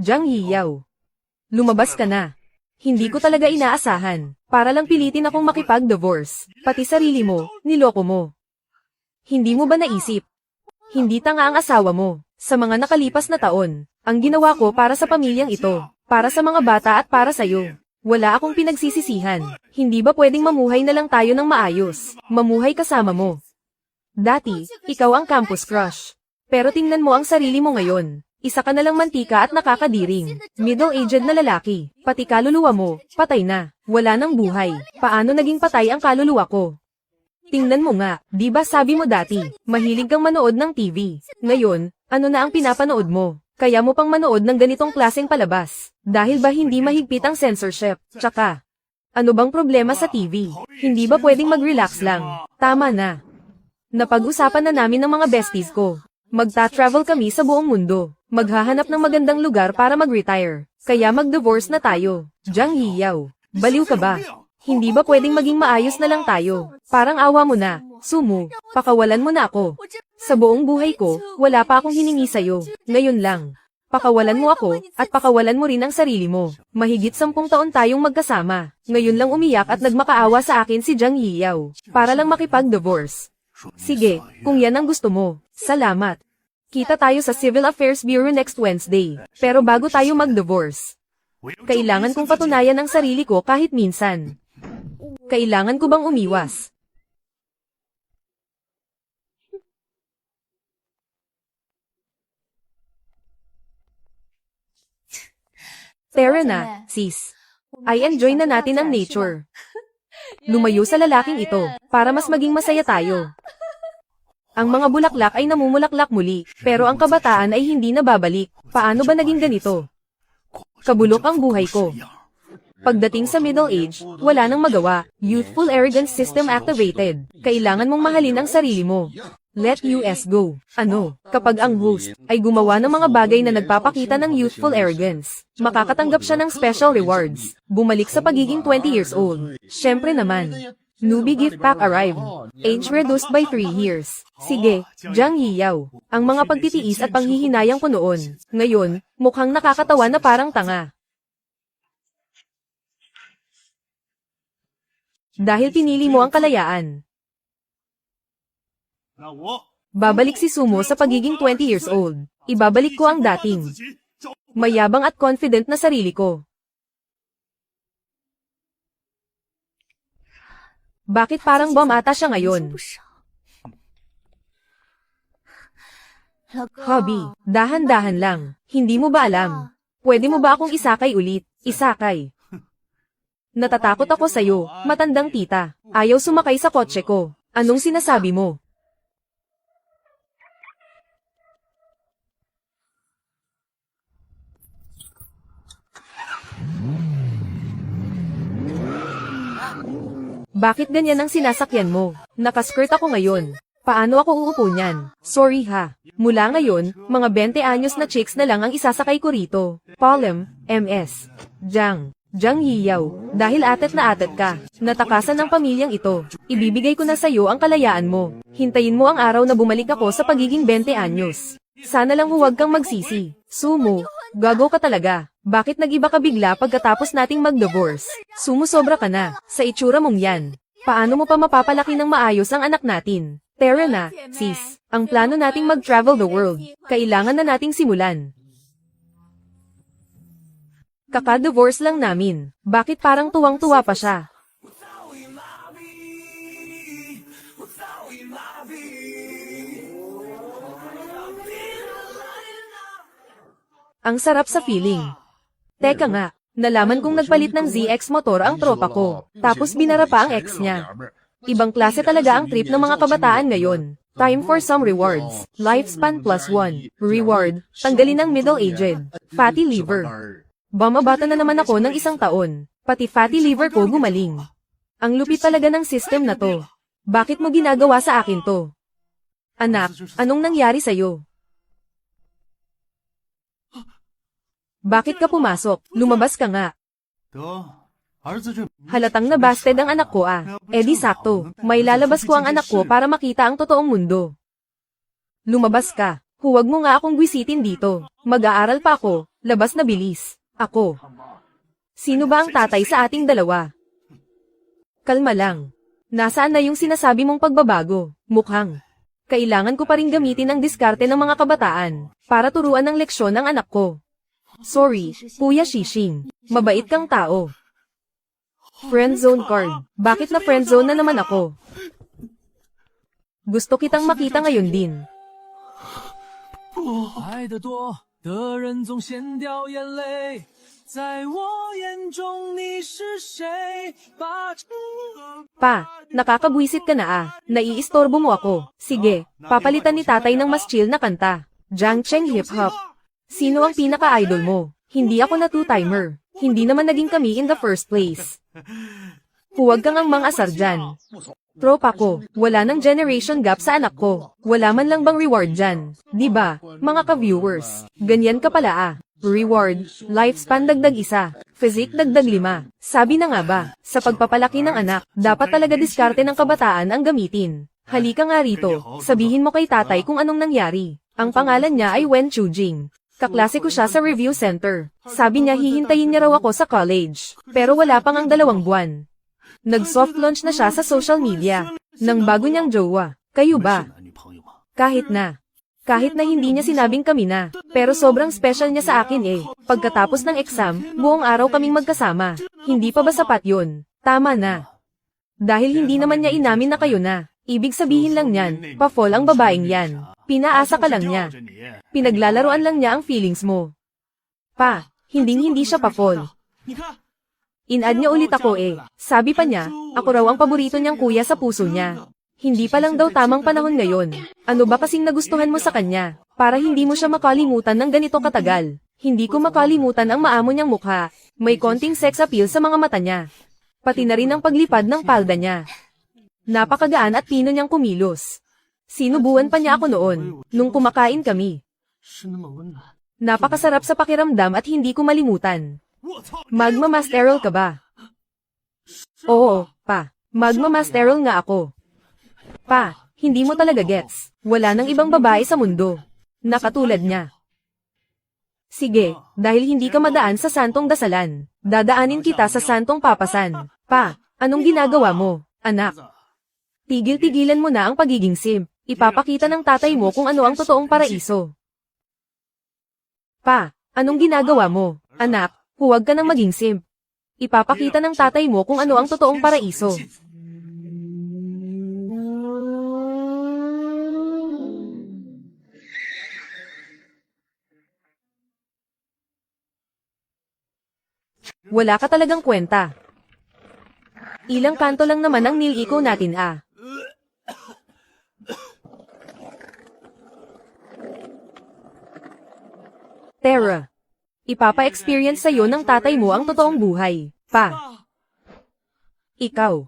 Jiang Yiyao. Lumabas ka na. Hindi ko talaga inaasahan. Para lang pilitin akong makipag-divorce. Pati sarili mo, niloko mo. Hindi mo ba naisip? Hindi tanga ang asawa mo. Sa mga nakalipas na taon, ang ginawa ko para sa pamilyang ito, para sa mga bata at para sa'yo. Wala akong pinagsisisihan. Hindi ba pwedeng mamuhay na lang tayo ng maayos? Mamuhay kasama mo. Dati, ikaw ang campus crush. Pero tingnan mo ang sarili mo ngayon. Isa ka na lang mantika at nakakadiring. Middle-aged na lalaki. Pati kaluluwa mo, patay na. Wala nang buhay. Paano naging patay ang kaluluwa ko? Tingnan mo nga, di ba sabi mo dati, mahilig kang manood ng TV. Ngayon, ano na ang pinapanood mo? Kaya mo pang manood ng ganitong klaseng palabas. Dahil ba hindi mahigpit ang censorship? Tsaka, ano bang problema sa TV? Hindi ba pwedeng mag-relax lang? Tama na. Napag-usapan na namin ng mga besties ko. Magta-travel kami sa buong mundo. Maghahanap ng magandang lugar para mag-retire. Kaya mag-divorce na tayo. Jiang Yiyao, baliw ka ba? Hindi ba pwedeng maging maayos na lang tayo? Parang awa mo na. Sumo, pakawalan mo na ako. Sa buong buhay ko, wala pa akong hiningi sa'yo. Ngayon lang. Pakawalan mo ako, at pakawalan mo rin ang sarili mo. Mahigit 10 taon tayong magkasama. Ngayon lang umiyak at nagmakaawa sa akin si Jiang Yiyao. Para lang makipag-divorce. Sige, kung yan ang gusto mo. Salamat. Kita tayo sa Civil Affairs Bureau next Wednesday. Pero bago tayo mag-divorce, kailangan kong patunayan ang sarili ko kahit minsan. Kailangan ko bang umiwas? Tara na, sis. I enjoy na natin ang nature. Lumayo sa lalaking ito, para mas maging masaya tayo. Ang mga bulaklak ay namumulaklak muli, pero ang kabataan ay hindi nababalik. Paano ba naging ganito? Kabulok ang buhay ko. Pagdating sa middle age, wala nang magawa. Youthful arrogance system activated. Kailangan mong mahalin ang sarili mo. Let US go. Ano, kapag ang host ay gumawa ng mga bagay na nagpapakita ng youthful arrogance, makakatanggap siya ng special rewards. Bumalik sa pagiging 20 years old. Syempre naman. Newbie gift pack arrived. Age reduced by 3 years. Sige, Jiang Yiyao. Ang mga pagtitiis at panghihinayang ko noon. Ngayon, mukhang nakakatawa na parang tanga. Dahil pinili mo ang kalayaan. Babalik si Sumo sa pagiging 20 years old. Ibabalik ko ang dating mayabang at confident na sarili ko. Bakit parang bomb ata siya ngayon? Hobby, dahan-dahan lang. Hindi mo ba alam? Pwede mo ba akong isakay ulit? Isakay. Natatakot ako sa'yo, matandang tita. Ayaw sumakay sa kotse ko. Anong sinasabi mo? Bakit ganyan ang sinasakyan mo? Nakaskirt ako ngayon. Paano ako uupo niyan? Sorry ha. Mula ngayon, mga 20 anyos na chicks na lang ang isasakay ko rito. Paulem, MS. Jiang Yiyao. Dahil atet na atet ka. Natakasan ng pamilyang ito. Ibibigay ko na sa'yo ang kalayaan mo. Hintayin mo ang araw na bumalik ako sa pagiging 20 anyos. Sana lang huwag kang magsisi. Sumo, gago ka talaga. Bakit nag-iba ka bigla pagkatapos nating mag-divorce? Sumusobra ka na, sa itsura mong yan. Paano mo pa mapapalaki ng maayos ang anak natin? Tara na, sis. Ang plano nating mag-travel the world. Kailangan na nating simulan. Kaka-divorce lang namin. Bakit parang tuwang-tuwa pa siya? Ang sarap sa feeling. Teka nga, nalaman kong nagpalit ng ZX motor ang tropa ko, tapos binara pa ang ex niya. Ibang klase talaga ang trip ng mga kabataan ngayon. Time for some rewards. Lifespan +1. Reward, tanggalin ang middle-aged. Fatty liver. Bumabata na naman ako ng 1 taon. Pati fatty liver ko gumaling. Ang lupit talaga ng system na to. Bakit mo ginagawa sa akin to? Anak, anong nangyari sa'yo? Bakit ka pumasok? Lumabas ka nga. Halatang nabasted ang anak ko ah. Eh di sakto, may lalabas ko ang anak ko para makita ang totoong mundo. Lumabas ka. Huwag mo nga akong gwisitin dito. Mag-aaral pa ako. Labas na bilis. Ako. Sino ba ang tatay sa ating dalawa? Kalma lang. Nasaan na yung sinasabi mong pagbabago? Mukhang. Kailangan ko pa rin gamitin ang diskarte ng mga kabataan para turuan ng leksyon ang anak ko. Sorry, Kuya Shishing. Mabait kang tao. Friendzone card. Bakit na friendzone na naman ako? Gusto kitang makita ngayon din. 爱得多的人总先掉眼泪，在我眼中你是谁？把 Pa, nakakabwisit ka na ah. Naiistorbo mo ako. Sige, papalitan ni tatay ng mas chill na kanta. Jang Cheng Hip Hop. Sino ang pinaka-idol mo? Hindi ako na two-timer. Hindi naman naging kami in the first place. Huwag kang ang mang-asar dyan. Tropa ko, wala nang generation gap sa anak ko. Wala man lang bang reward dyan? Diba, mga ka-viewers? Ganyan ka pala ah. Reward, lifespan dagdag 1, physique dagdag 5. Sabi na nga ba, sa pagpapalaki ng anak, dapat talaga diskarte ng kabataan ang gamitin. Halika nga rito, sabihin mo kay tatay kung anong nangyari. Ang pangalan niya ay Wen Chujing. Kaklase ko siya sa review center. Sabi niya hihintayin niya raw ako sa college. Pero wala pang ang 2 buwan. Nag-soft launch na siya sa social media. Nang bago niyang jowa. Kayo ba? Kahit na hindi niya sinabing kami na. Pero sobrang special niya sa akin eh. Pagkatapos ng exam, buong araw kaming magkasama. Hindi pa ba sapat yun? Tama na. Dahil hindi naman niya inamin na kayo na. Ibig sabihin lang niyan, pa-fall ang babaeng yan. Pinaasa ka lang niya. Pinaglalaroan lang niya ang feelings mo. Pa, hindi siya pa-fall. In-add niya ulit ako eh. Sabi pa niya, ako raw ang paborito niyang kuya sa puso niya. Hindi pa lang daw tamang panahon ngayon. Ano ba kasing nagustuhan mo sa kanya? Para hindi mo siya makalimutan ng ganito katagal. Hindi ko makalimutan ang maamo niyang mukha. May konting sex appeal sa mga mata niya. Pati na rin ang paglipad ng palda niya. Napakagaan at pino niyang kumilos. Sinubuan pa niya ako noon, nung kumakain kami. Napakasarap sa pakiramdam at hindi ko malimutan. Magmamasterol ka ba? Oo, pa. Magmamasterol nga ako. Pa, hindi mo talaga gets. Wala nang ibang babae sa mundo. Nakatulad niya. Sige, dahil hindi ka madaan sa santong dasalan, dadaanin kita sa santong papasan. Pa, anong ginagawa mo, anak? Tigil-tigilan mo na ang pagiging simp. Ipapakita ng tatay mo kung ano ang totoong paraiso. Pa, anong ginagawa mo, anak? Huwag ka nang maging simp. Ipapakita ng tatay mo kung ano ang totoong paraiso. Wala ka talagang kwenta. Ilang kanto lang naman ang nil-iko natin ah. Tara. Ipapa-experience sa'yo ng tatay mo ang totoong buhay, pa. Ikaw.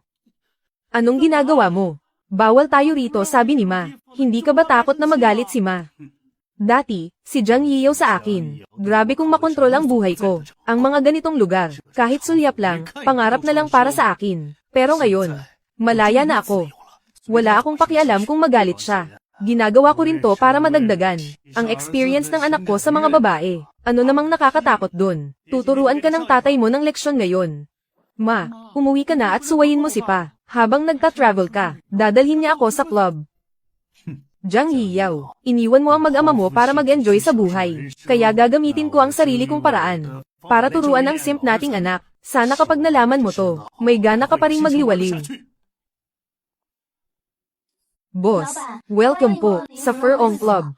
Anong ginagawa mo? Bawal tayo rito, sabi ni Ma. Hindi ka ba takot na magalit si Ma? Dati, si Jiang Yiyaw sa akin. Grabe kung makontrol ang buhay ko. Ang mga ganitong lugar, kahit sulyap lang, pangarap na lang para sa akin. Pero ngayon, malaya na ako. Wala akong pakialam kung magalit siya. Ginagawa ko rin to para madagdagan ang experience ng anak ko sa mga babae. Ano namang nakakatakot dun? Tuturuan ka ng tatay mo ng leksyon ngayon. Ma, umuwi ka na at suwayin mo si Pa. Habang nagta-travel ka, dadalhin niya ako sa club. Jiang Yiyaw, iniwan mo ang mag-ama mo para mag-enjoy sa buhay. Kaya gagamitin ko ang sarili kong paraan para turuan ang simp nating anak. Sana kapag nalaman mo to, may gana ka pa ring magliwaliw. Boss, welcome po sa Furong Club.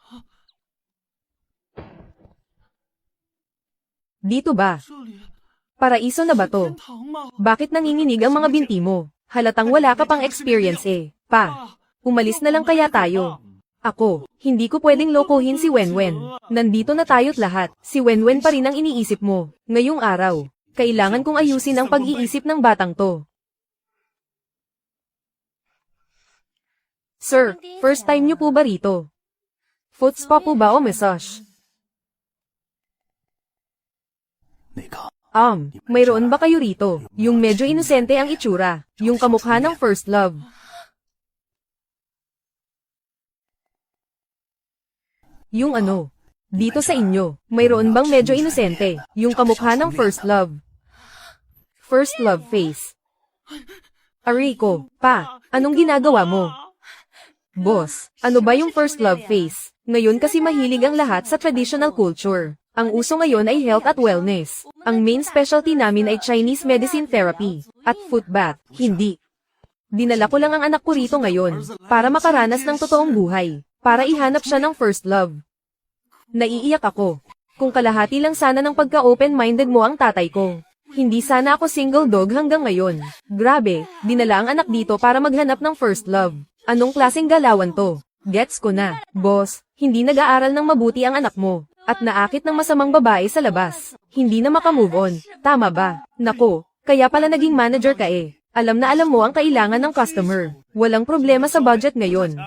Dito ba? Paraiso na ba to? Bakit nanginginig ang mga binti mo? Halatang wala ka pang experience eh. Pa, umalis na lang kaya tayo. Ako, hindi ko pwedeng lokohin si Wenwen. Nandito na tayo't lahat. Si Wenwen pa rin ang iniisip mo. Ngayong araw, kailangan kong ayusin ang pag-iisip ng batang to. Sir, first time niyo po ba rito? Foot spa po ba o massage? Mayroon ba kayo rito? Yung medyo inosente ang itsura. Yung kamukha ng first love. Yung ano? Dito sa inyo, mayroon bang medyo inosente, yung kamukha ng first love? First love face. Aray ko, pa, anong ginagawa mo? Boss, ano ba yung first love face? Ngayon kasi mahilig ang lahat sa traditional culture. Ang uso ngayon ay health at wellness. Ang main specialty namin ay Chinese medicine therapy. At foot bath, hindi. Dinala ko lang ang anak ko rito ngayon, para makaranas ng totoong buhay. Para ihanap siya ng first love. Naiiyak ako. Kung kalahati lang sana ng pagka-open-minded mo ang tatay ko. Hindi sana ako single dog hanggang ngayon. Grabe, dinala ang anak dito para maghanap ng first love. Anong klaseng galawan to? Gets ko na. Boss, hindi nag-aaral ng mabuti ang anak mo. At naakit ng masamang babae sa labas. Hindi na makamove on. Tama ba? Nako, kaya pala naging manager ka eh. Alam na alam mo ang kailangan ng customer. Walang problema sa budget ngayon.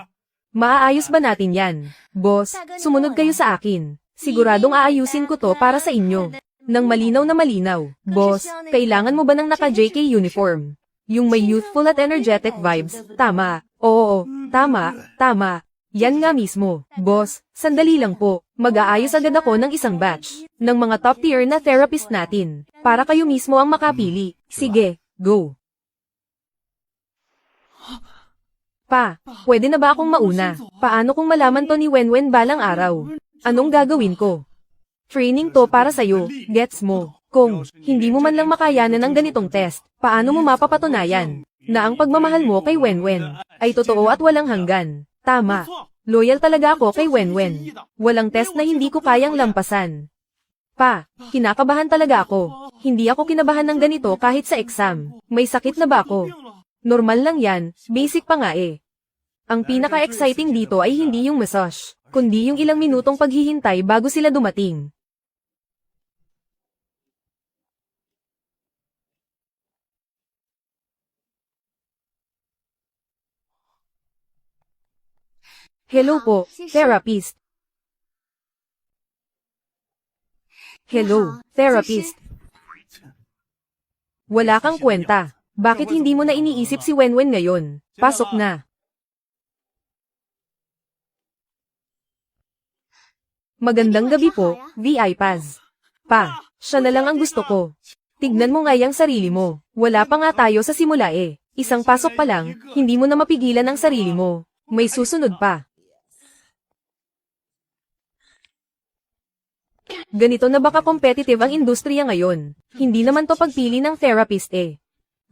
Maaayos ba natin yan? Boss, sumunod kayo sa akin. Siguradong aayusin ko to para sa inyo. Nang malinaw na malinaw. Boss, kailangan mo ba ng naka-JK uniform? Yung may youthful at energetic vibes. Tama. Oo, tama. Yan nga mismo. Boss, sandali lang po. Mag-aayos agad ako ng isang batch. Ng mga top tier na therapist natin. Para kayo mismo ang makapili. Sige, go. Pa, pwede na ba akong mauna? Paano kung malaman to ni Wenwen balang araw? Anong gagawin ko? Training to para sa'yo, gets mo? Kung hindi mo man lang makayanan ng ganitong test, paano mo mapapatunayan na ang pagmamahal mo kay Wenwen ay totoo at walang hanggan? Tama. Loyal talaga ako kay Wenwen. Walang test na hindi ko kayang lampasan. Pa, kinakabahan talaga ako. Hindi ako kinabahan ng ganito kahit sa exam. May sakit na ba ako? Normal lang yan, basic pa nga eh. Ang pinaka-exciting dito ay hindi yung massage, kundi yung ilang minutong paghihintay bago sila dumating. Hello po, therapist. Hello, therapist. Wala kang kwenta. Bakit hindi mo na iniisip si Wenwen ngayon? Pasok na. Magandang gabi po, VI Paz. Pa, siya na lang ang gusto ko. Tignan mo nga yung sarili mo. Wala pa nga tayo sa simula eh. Isang pasok pa lang, hindi mo na mapigilan ang sarili mo. May susunod pa. Ganito na baka competitive ang industriya ngayon. Hindi naman to pagpili ng therapist eh.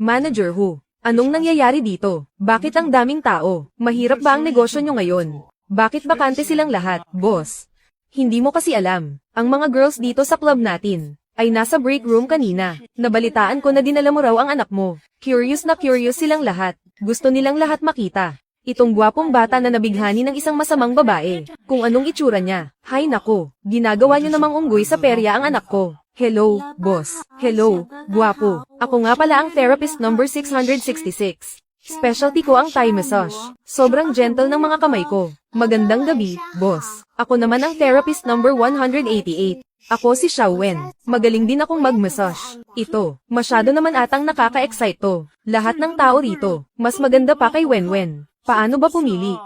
Manager who? Anong nangyayari dito? Bakit ang daming tao? Mahirap ba ang negosyo nyo ngayon? Bakit bakante silang lahat, boss? Hindi mo kasi alam, ang mga girls dito sa club natin, ay nasa break room kanina. Nabalitaan ko na dinala mo raw ang anak mo. Curious na curious silang lahat. Gusto nilang lahat makita. Itong gwapong bata na nabighani ng isang masamang babae. Kung anong itsura niya. Hay nako, ginagawa niyo namang unggoy sa perya ang anak ko. Hello, boss. Hello, gwapo. Ako nga pala ang therapist number 666. Specialty ko ang Thai massage. Sobrang gentle ng mga kamay ko. Magandang gabi, boss. Ako naman ang therapist number 188. Ako si Xiaowen. Magaling din akong mag-massage. Ito, masyado naman atang nakaka-excite to. Lahat ng tao rito, mas maganda pa kay Wenwen. Paano ba pumili?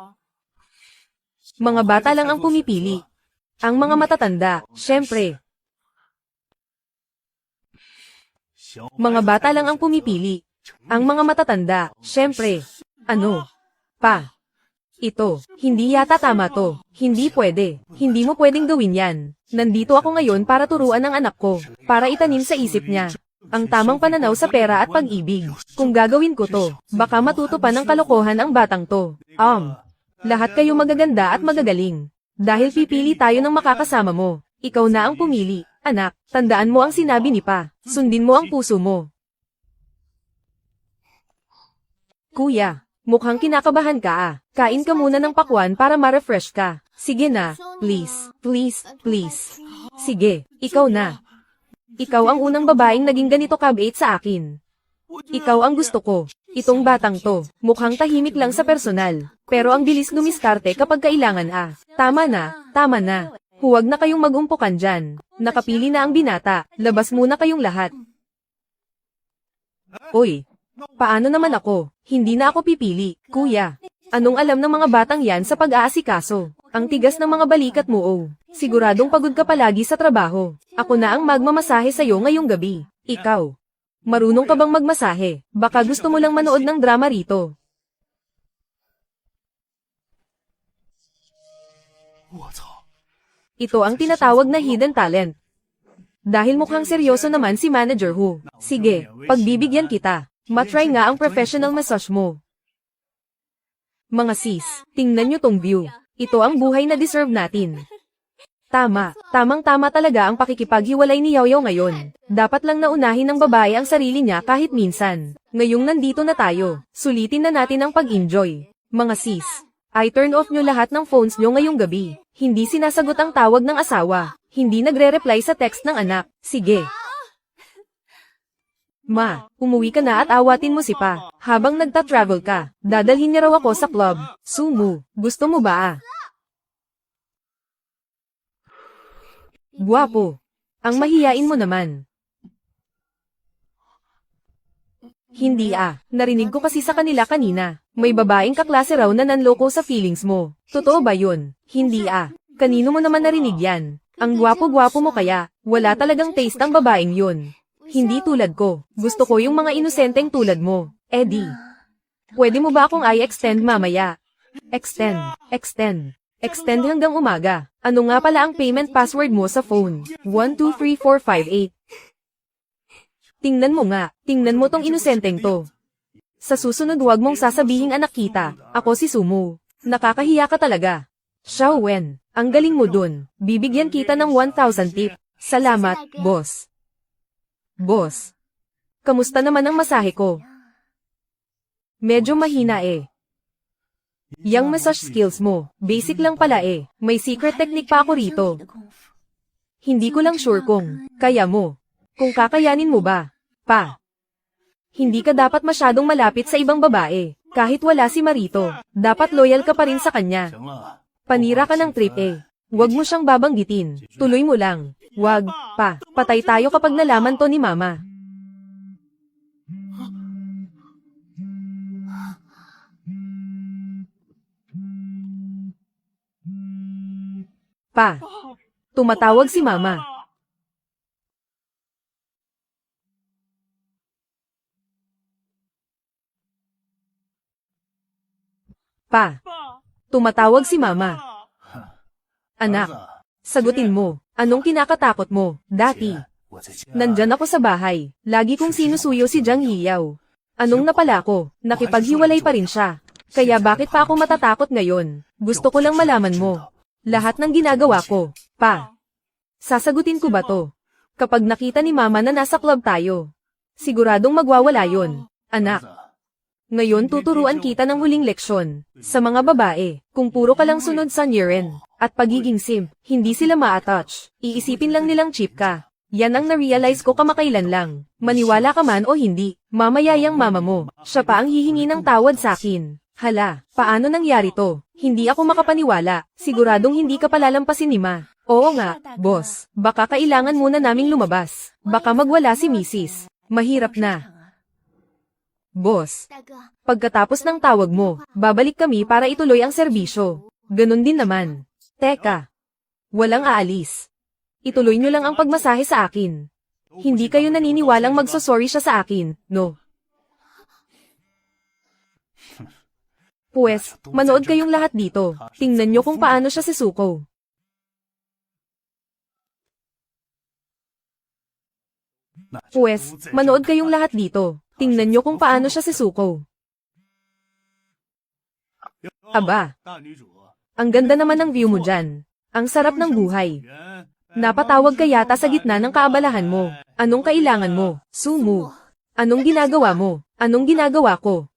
Mga bata lang ang pumipili. Ang mga matatanda, syempre. Mga bata lang ang pumipili. Ang mga matatanda, syempre. Ano? Pa. Ito, hindi yata tama to. Hindi pwede. Hindi mo pwedeng gawin yan. Nandito ako ngayon para turuan ang anak ko. Para itanim sa isip niya ang tamang pananaw sa pera at pag-ibig. Kung gagawin ko to, baka matuto pa ng kalokohan ang batang to. Lahat kayo magaganda at magagaling. Dahil pipili tayo ng makakasama mo. Ikaw na ang pumili. Anak, tandaan mo ang sinabi ni Pa. Sundin mo ang puso mo. Kuya, mukhang kinakabahan ka ah. Kain ka muna ng pakwan para ma-refresh ka. Sige na, please, please, please. Sige, ikaw na. Ikaw ang unang babaeng naging ganito kabait sa akin. Ikaw ang gusto ko. Itong batang to, mukhang tahimik lang sa personal. Pero ang bilis lumiskarte kapag kailangan ah. Tama na, tama na. Huwag na kayong mag-umpukan dyan. Nakapili na ang binata, labas muna kayong lahat. Oy, paano naman ako? Hindi na ako pipili, kuya. Anong alam ng mga batang yan sa pag-aasikaso? Ang tigas ng mga balikat mo, oh. Siguradong pagod ka palagi sa trabaho. Ako na ang magmamasahe sa'yo ngayong gabi. Ikaw. Marunong ka bang magmasahe? Baka gusto mo lang manood ng drama rito. Ito ang tinatawag na hidden talent. Dahil mukhang seryoso naman si Manager Hu. Sige, pagbibigyan kita. Matry nga ang professional massage mo. Mga sis, tingnan nyo tong view. Ito ang buhay na deserve natin. Tama, tamang-tama talaga ang pakikipaghiwalay ni Yaoyao ngayon. Dapat lang naunahin ng babae ang sarili niya kahit minsan. Ngayong nandito na tayo, sulitin na natin ang pag-enjoy. Mga sis, I turn off nyo lahat ng phones nyo ngayong gabi. Hindi sinasagot ang tawag ng asawa. Hindi nagre-reply sa text ng anak. Sige. Ma, umuwi ka na at awatin mo si Pa. Habang nagta-travel ka, dadalhin niya raw ako sa club. Sumu, gusto mo ba? Guwapo. Ang mahiyain mo naman. Hindi narinig ko kasi sa kanila kanina. May babaeng kaklase raw na nanloko sa feelings mo. Totoo ba yun? Hindi Kanino mo naman narinig yan? Ang gwapo-gwapo mo kaya, wala talagang taste ang babaeng yun. Hindi tulad ko. Gusto ko yung mga inosenteng tulad mo. Eddie. Pwede mo ba akong i-extend mamaya? Extend hanggang umaga. Ano nga pala ang payment password mo sa phone? 123458. Tingnan mo tong inosenteng to. Sa susunod huwag mong sasabihing anak kita, ako si Sumu. Nakakahiya ka talaga. Xiao Wen, ang galing mo dun. Bibigyan kita ng 1,000 tip. Salamat, boss. Boss, kamusta naman ang masahe ko? Medyo mahina Yang massage skills mo, basic lang pala May secret technique pa ako rito. Hindi ko lang sure kung kaya mo. Kung kakayanin mo ba, Pa. Hindi ka dapat masyadong malapit sa ibang babae. Kahit wala si Marito, dapat loyal ka pa rin sa kanya. Panira ka ng trip Huwag mo siyang babanggitin. Tuloy mo lang. Wag, Pa. Patay tayo kapag nalaman to ni Mama. Pa. Tumatawag si Mama. Pa. Tumatawag si Mama. Anak. Sagutin mo. Anong kinakatakot mo, dati? Nandyan ako sa bahay. Lagi kong sinusuyo si Jiang Yiyao. Anong napala ko? Nakipaghiwalay pa rin siya. Kaya bakit pa ako matatakot ngayon? Gusto ko lang malaman mo. Lahat ng ginagawa ko, Pa. Sasagutin ko ba to? Kapag nakita ni Mama na nasa club tayo, siguradong magwawala yon, anak. Ngayon tuturuan kita ng huling leksyon. Sa mga babae, kung puro ka lang sunod sa Niren, at pagiging simp, hindi sila ma-attach. Iisipin lang nilang cheap ka. Yan ang na-realize ko kamakailan lang. Maniwala ka man o hindi, mamaya yang mama mo, siya pa ang hihingi ng tawad sa akin. Hala, paano nangyari to? Hindi ako makapaniwala. Siguradong hindi ka palalampasin ni Ma. Oo nga, boss. Baka kailangan muna naming lumabas. Baka magwala si Mrs. Mahirap na. Boss, pagkatapos ng tawag mo, babalik kami para ituloy ang serbisyo. Ganon din naman. Teka. Walang aalis. Ituloy nyo lang ang pagmasahe sa akin. Hindi kayo naniniwalang magsosorry siya sa akin, no? Pues, manood kayong lahat dito. Tingnan nyo kung paano siya sisuko. Pues, manood kayong lahat dito. Tingnan nyo kung paano siya sisuko. Aba, ang ganda naman ng view mo dyan. Ang sarap ng buhay. Napatawag ka yata sa gitna ng kaabalahan mo. Anong kailangan mo, Sumu? Anong ginagawa mo? Anong ginagawa ko?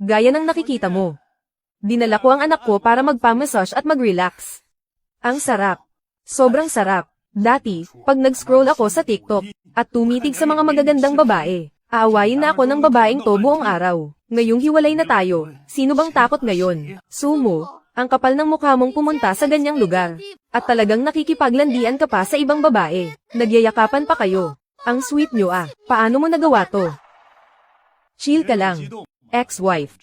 Gaya ng nakikita mo. Dinala ko ang anak ko para magpamassage at mag-relax. Ang sarap. Sobrang sarap. Dati, pag nag-scroll ako sa TikTok, at tumitig sa mga magagandang babae, aawayin na ako ng babaeng to buong araw. Ngayong hiwalay na tayo, sino bang takot ngayon? Sumu, ang kapal ng mukha mong pumunta sa ganyang lugar. At talagang nakikipaglandian ka pa sa ibang babae. Nagyayakapan pa kayo. Ang sweet nyo Paano mo nagawa to? Chill ka lang. Ex-wife.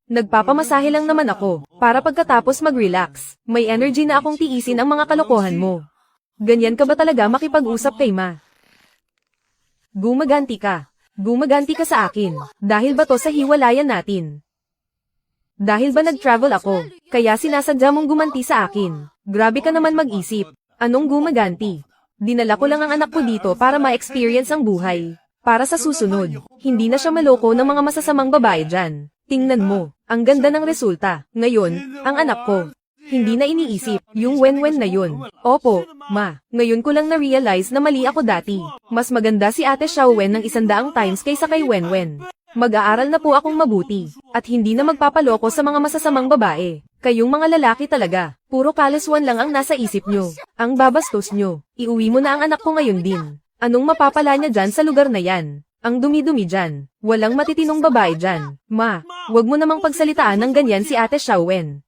Nagpapamasahe lang naman ako, para pagkatapos mag-relax. May energy na akong tiisin ang mga kalokohan mo. Ganyan ka ba talaga makipag-usap kay Ma? Gumaganti ka. Gumaganti ka sa akin. Dahil ba to sa hiwalayan natin? Dahil ba nag-travel ako, kaya sinasadya mong gumanti sa akin? Grabe ka naman mag-isip. Anong gumaganti? Dinala ko lang ang anak ko dito para ma-experience ang buhay. Para sa susunod, hindi na siya maloko ng mga masasamang babae dyan. Tingnan mo, ang ganda ng resulta. Ngayon, ang anak ko. Hindi na iniisip, yung wen-wen na yun. Opo, Ma. Ngayon ko lang na-realize na mali ako dati. Mas maganda si Ate Xiaowen ng 100 times kaysa kay Wen-wen. Mag-aaral na po akong mabuti, at hindi na magpapaloko sa mga masasamang babae. Kayong mga lalaki talaga, puro kalaswan lang ang nasa isip nyo. Ang babastos nyo, iuwi mo na ang anak ko ngayon din. Anong mapapala niya dyan sa lugar na yan? Ang dumi-dumi dyan. Walang matitinong babae dyan. Ma, wag mo namang pagsalitaan ng ganyan si Ate Xiaowen.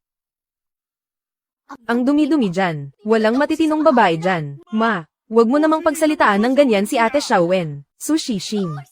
Ang dumi-dumi dyan. Walang matitinong babae dyan. Ma, wag mo namang pagsalitaan ng ganyan si Ate Xiaowen. Su Shixing.